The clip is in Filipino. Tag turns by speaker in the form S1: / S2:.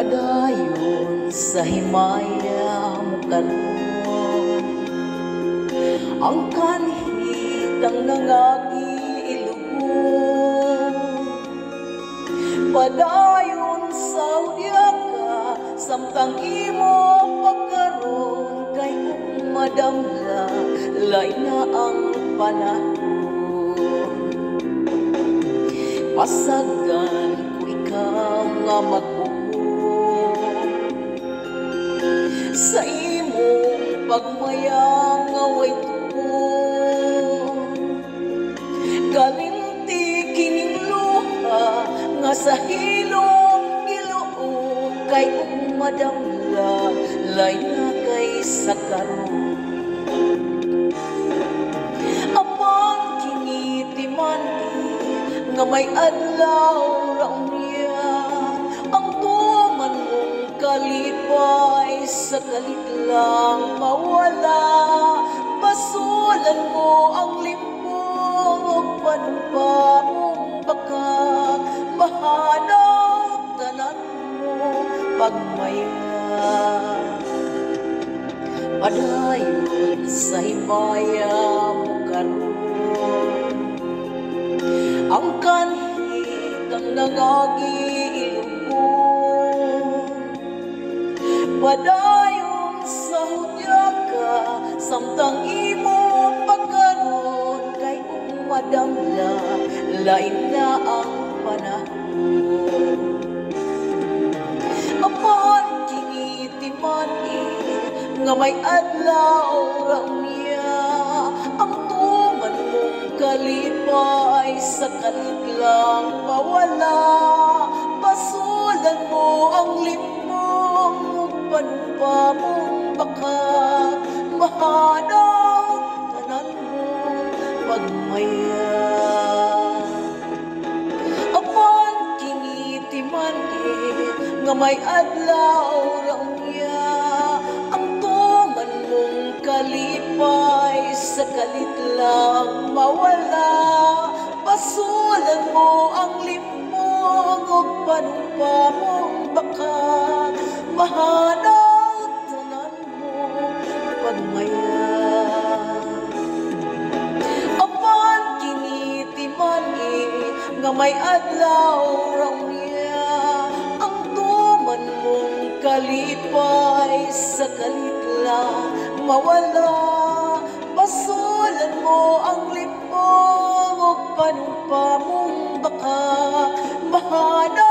S1: Padayon sa himaya mo karon, ang kanhit ang nangagiilugon. Padayon sa udya ka, samtang imo pagkaroon, kay kung madamla, lain na ang panahon. Pasagan ko ikaw nga magbuo sa imong pagmayang nga way tuon. Kalimti kining luha nga sa hilong giluon, kay kung madamla, lain na kay sa karon. Apang kinitiman nga may adlaw raon niya, ang tuman mong kalipay sa kalit lang mawala. Basulan mo ang limpong o panumpa mong baka, mahanap tanan mo pagmaya. Padayon sa himaya mo karon, ang kanhit ang nangagiilugon. Padayon sa hudya ka, samtang imo pagkaroon, kay kung madamla, lain na ang panahon. Apan kinitiman nga may adlaw raon niya, ang tuman mong kalipay sa kalit lang mawala. Basulan mo ang limpong ug panumpa mong baka, mahanap tanan mo pagmaya. Apan kinitiman nga may adlaw raon niya, ang tuman mong kalipay sa kalit lang mawala. Basulan mo ang limpong ug panumpa mong baka, mahanap tanan mo pagmaya. Apan kinitiman nga may adlaw raon niya, ang tuman mong kalipay sa kalit lang mawala. Basulan mo ang limpong o panumpa mong baka, mahanap